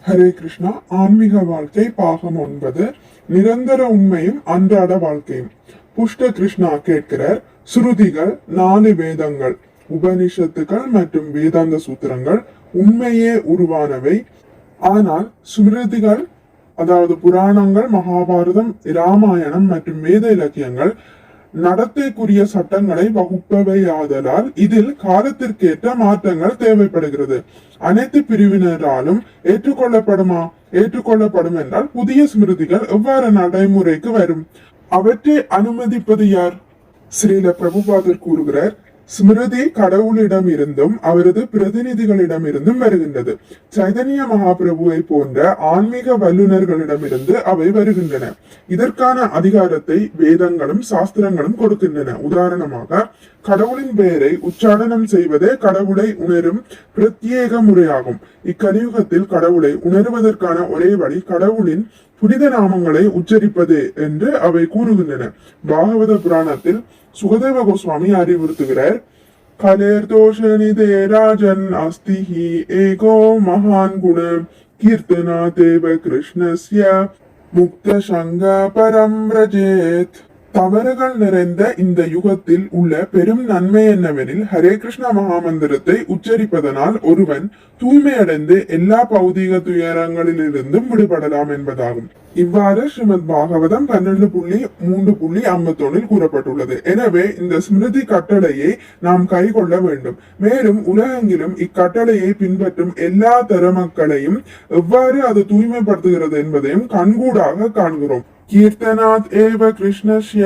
ஹரே கிருஷ்ணா. ஆன்மீக வாழ்க்கை பாகம் 9. நிரந்தர உண்மையும் அன்றாட வாழ்க்கையும். புஷ்ட கிருஷ்ணா கேட்கிறார். சுருதிகள் 4 வேதங்கள், உபனிஷத்துக்கள் மற்றும் வேதாந்த சூத்திரங்கள் உண்மையே உருவானவை. ஆனால் ஸ்மிருதிகள், அதாவது புராணங்கள், மகாபாரதம், இராமாயணம் மற்றும் வேத இலக்கியங்கள் நடத்தைக்குரிய சட்டங்களை வகுப்பவையாதலால் இதில் காலத்திற்கேற்ற மாற்றங்கள் தேவைப்படுகிறது. அனைத்து பிரிவினராலும் ஏற்றுக்கொள்ளப்படும் என்றால் புதிய ஸ்மிருதிகள் எவ்வாறு நடைமுறைக்கு வரும்? அவற்றை அனுமதிப்பது யார்? ஸ்ரீல பிரபுபாதர் கூறுகிறார், ஸ்மிருதி கடவுளிடம் இருந்தும் அவரது பிரதிநிதிகளிடமிருந்தும் வருகின்றது. சைதன்ய மகாபிரபுவை போன்ற ஆன்மீக வல்லுநர்களிடமிருந்து அவை வருகின்றன. இதற்கான அதிகாரத்தை வேதங்களும் சாஸ்திரங்களும் கொடுக்கின்றன. உதாரணமாக, கடவுளின் பெயரை உச்சாரணம் செய்வதே கடவுளை உணரும் பிரத்யேக முறையாகும். இக்கலியுகத்தில் கடவுளை உணர்வதற்கான ஒரே வழி கடவுளின் புனித நாமங்களை உச்சரிப்பது என்று அவை கூறுகின்றன. பாகவத புராணத்தில் சுகதேவ கோஸ்வாமி அறிவுறுத்துகிறார், கலேர் தோஷனிதே ராஜன் அஸ்திஹி ஏகோ மகான் குண கீர்த்தனா தேவ கிருஷ்ணஸ்ய முக்த சங்க பரம் ரஜேத். தவறுகள் நிறைந்த இந்த யுகத்தில் உள்ள பெரும் நன்மை என்னவெனில், ஹரே கிருஷ்ணா மகாமந்திரத்தை உச்சரிப்பதனால் ஒருவன் தூய்மையடைந்து எல்லா பௌதீக துயரங்களிலிருந்தும் விடுபடலாம் என்பதாகும். இவ்வாறு ஸ்ரீமத் பாகவதம் 12.3.51 கூறப்பட்டுள்ளது. எனவே இந்த ஸ்மிருதி கட்டளையை நாம் கைக்கொள்ள வேண்டும். மேலும் உலகெங்கிலும் இக்கட்டளையை பின்பற்றும் எல்லா தர மக்களையும் எவ்வாறு அது தூய்மைப்படுத்துகிறது என்பதையும் கண்கூடாக காண்கிறோம். கீர்த்தனாத் ஏவ கிருஷ்ணஸ்ய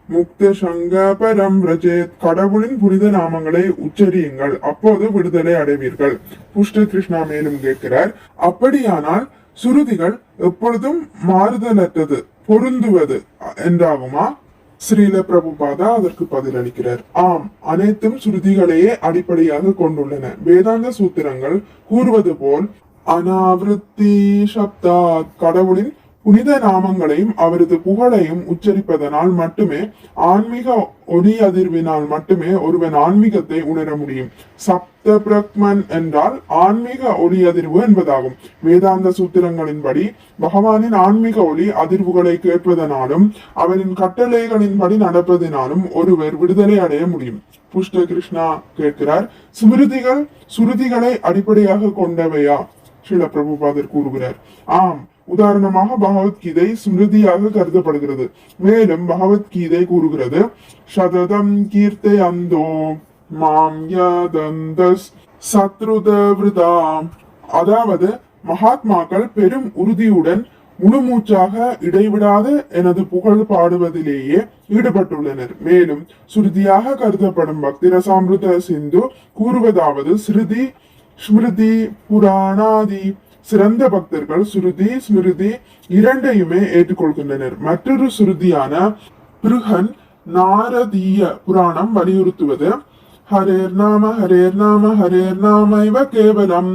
முக்த சங்க பரம் ரஜேத். கடவுளின் புனித நாமங்களை உச்சரியுங்கள், அப்போது விடுதலை அடைவீர்கள். புஷ்ட கிருஷ்ணா மேலும் கேட்கிறார், அப்படியானால் சுருதிகள் எப்பொழுதும் மாறுதலற்றது, பொருந்துவது என்றாகுமா? ஸ்ரீல பிரபுபாதா அதற்கு பதிலளிக்கிறார், ஆம், அனைத்தும் சுருதிகளையே அடிப்படையாக கொண்டுள்ளன. வேதாந்த சூத்திரங்கள் கூறுவது போல் அனாவிருத்தி சப்தாத், கடவுளின் புனித நாமங்களையும் அவரது புகழையும் உச்சரிப்பதனால் மட்டுமே, ஆன்மீக ஒளி அதிர்வினால் மட்டுமே ஒருவன் ஆன்மீகத்தை உணர முடியும். சப்த பிரக்மன் என்றால் ஆன்மீக ஒளி அதிர்வு என்பதாகும். வேதாந்த சூத்திரங்களின்படி பகவானின் ஆன்மீக ஒளி அதிர்வுகளை கேட்பதனாலும் அவரின் கட்டளைகளின்படி நடப்பதினாலும் ஒருவர் விடுதலை அடைய முடியும். புஷ்ட கிருஷ்ணா கேட்கிறார், ஸ்மிருதிகள் சுருதிகளை அடிப்படையாக கொண்டவையா? ஸ்ரீல பிரபுபாதர் கூறுகிறார், ஆம். உதாரணமாக பகவத்கீதை ஸ்மிருதியாக கருதப்படுகிறது. மேலும் பகவத்கீதை கூறுகிறது, சததம் கீர்த்தை அந்தோ மாம் யதந்தஸ் சத்ருதவ்ருதாம். அதாவது மகாத்மாக்கள் பெரும் உறுதியுடன் முழுமூச்சாக இடைவிடாத எனது புகழ் பாடுவதிலேயே ஈடுபட்டுள்ளனர். மேலும் சுருதியாக கருதப்படும் பக்தி ரசாமிருத சிந்து கூறுவதாவது, ஸ்ருதி ஸ்மிருதி புராணாதி. சிறந்த பக்தர்கள் சுருதி ஸ்மிருதி இரண்டையுமே ஏற்றுக்கொள்கின்றனர். மற்றொரு சுருதியான பிருஹன் நாரதீய புராணம் வலியுறுத்துவது, ஹரேர் நாம ஹரேர் நாம ஹரேர் நாம இவ கேவலம்.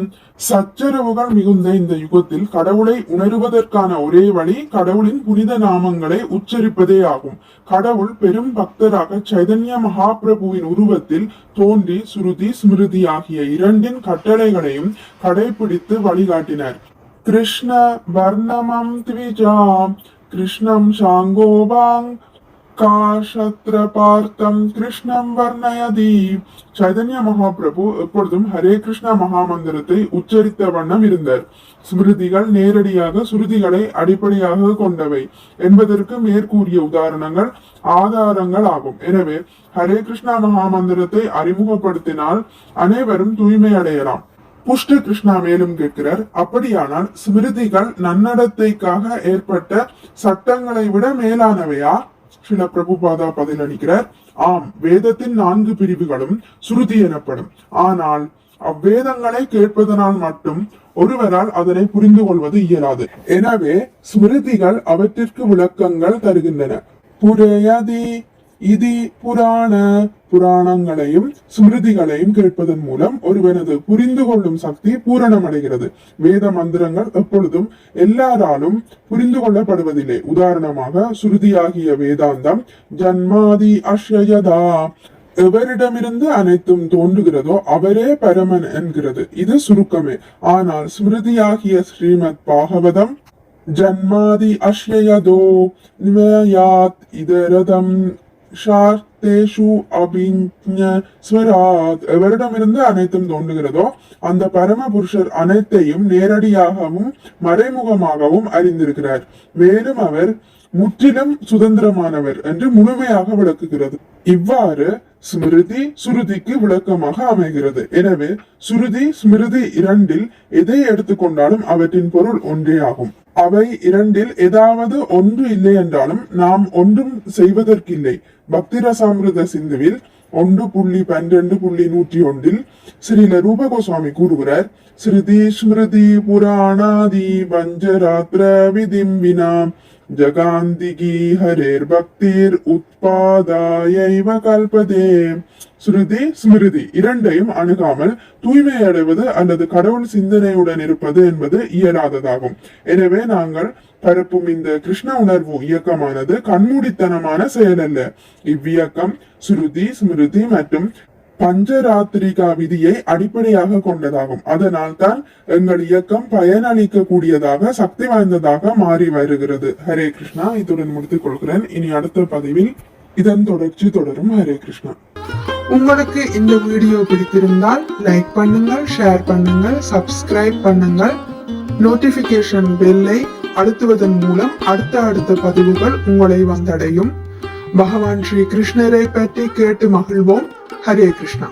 சச்சரவுகள் மிகுந்த இந்த யுகத்தில் கடவுளை உணருவதற்கான ஒரே வழி கடவுளின் புனித நாமங்களை உச்சரிப்பதே ஆகும். கடவுள் பெரும் பக்தராக சைதன்ய மகாபிரபுவின் உருவத்தில் தோன்றி சுருதி ஸ்மிருதி ஆகிய இரண்டின் கட்டளைகளையும் கடைபிடித்து வழிகாட்டினார். கிருஷ்ண வர்ணமம் த்விஜாம் கிருஷ்ணம் சாங்கோபாங் காஷத்ர பார்த்தம் கிருஷ்ணம் வர்ணயதி. சைதன்ய மகாபிரபு எப்பொழுதும் ஹரே கிருஷ்ணா மகாமந்திரத்தை உச்சரித்த வண்ணம் இருந்தார். ஸ்மிருதிகள் நேரடியாக சுருதிகளை அடிப்படையாக கொண்டவை என்பதற்கு மேற்கூறிய உதாரணங்கள் ஆதாரங்கள் ஆகும். எனவே ஹரே கிருஷ்ணா மகாமந்திரத்தை அறிமுகப்படுத்தினால் அனைவரும் தூய்மை அடையலாம். புஷ்ட கிருஷ்ணா மேலும் கேட்கிறார், அப்படியானால் ஸ்மிருதிகள் நன்னடத்தைக்காக ஏற்பட்ட சட்டங்களை விட மேலானவையா? ஸ்ரீல பிரபுபாதா பதிலளிக்கிறார், ஆம், வேதத்தின் 4 பிரிவுகளும் சுருதி எனப்படும். ஆனால் அவ்வேதங்களை கேட்பதனால் மட்டும் ஒருவரால் அதனை புரிந்து கொள்வது இயலாது. எனவே ஸ்மிருதிகள் அவற்றிற்கு விளக்கங்கள் தருகின்றன. புரயதி இதி புராணங்களையும் ஸ்மிருதிகளையும் கேட்பதன் மூலம் ஒருவனது புரிந்து கொள்ளும் சக்தி பூரணமடைகிறது. வேத மந்திரங்கள் எப்பொழுதும் எல்லாராலும் புரிந்து கொள்ளப்படுவதில்லை. உதாரணமாக சுருதியாகிய வேதாந்தம் ஜன்மாதி அஷ்யயதா எவரிடமிருந்து அனைத்தும் தோன்றுகிறதோ அவரே பரமன் என்கிறது. இது சுருக்கமே. ஆனால் ஸ்மிருதியாகிய ஸ்ரீமத் பாகவதம் ஜன்மாதி அஷ்யயதோ நிவயாத் இதரதம் ஷார்த்தேஷு அபிஞ ஸ்வராத், எவரிடமிருந்து அனைத்தும் தோன்றுகிறதோ அந்த பரம புருஷர் அனைத்தையும் நேரடியாகவும் மறைமுகமாகவும் அறிந்திருக்கிறார். மேலும் அவர் முற்றிலும் சுதந்திரமானவர் என்று முழுமையாக விளக்குகிறது. இவ்வாறு ஸ்மிருதி சுருதிக்கு விளக்கமாக அமைகிறது. எனவே சுருதி ஸ்மிருதி இரண்டில் எதை எடுத்துக்கொண்டாலும் அவற்றின் பொருள் ஒன்றே ஆகும். அவை இரண்டில் ஏதாவது ஒன்று இல்லை என்றாலும் நாம் ஒன்றும் செய்வதற்கில்லை. பக்தி ரசாமிருத சிந்துவில் 1.12.101 ஸ்ரீல ரூப கோஸ்வாமி கூறுகிறார், ஸ்ருதி ஸ்மிருதி புராணாதி பஞ்சராத்திர விதிம்பினா ஜகாந்திகி ஹரேர் பக்திர் உத்பாதாயைவ கல்பதே. ஸ்ருதி ஸ்மிருதி இரண்டையும் அணுகாமல் தூய்மை அடைவது அல்லது கடவுள் சிந்தனையுடன் இருப்பது என்பது இயலாததாகும். எனவே நாங்கள் பரப்பும் இந்த கிருஷ்ண உணர்வு இயக்கமானது கண்மூடித்தனமான செயல் அல்ல. இவ்வியக்கம் ஸ்ருதி ஸ்மிருதி மற்றும் பஞ்சராத்திரிகா விதியை அடிப்படையாக கொண்டதாகும். அதனால் தான் எங்கள் இயக்கம் பயனளிக்க கூடியதாக சக்தி வாய்ந்ததாக மாறி வருகிறது. ஹரே கிருஷ்ணா. இத்துடன் முடித்துக் கொள்கிறேன். இனி அடுத்த பதிவில் இதன் தொடர்ச்சி தொடரும். ஹரே கிருஷ்ணா. உங்களுக்கு இந்த வீடியோ பிடித்திருந்தால் லைக் பண்ணுங்கள், ஷேர் பண்ணுங்கள், சப்ஸ்கிரைப் பண்ணுங்கள். நோட்டிபிகேஷன் பெல்லை அழுத்துவதன் மூலம் அடுத்த பதிவுகள் உங்களை வந்தடையும். பகவான் ஸ்ரீ கிருஷ்ணரை பற்றி கேட்டு மகிழ்வோம். ஹரே கிருஷ்ணா.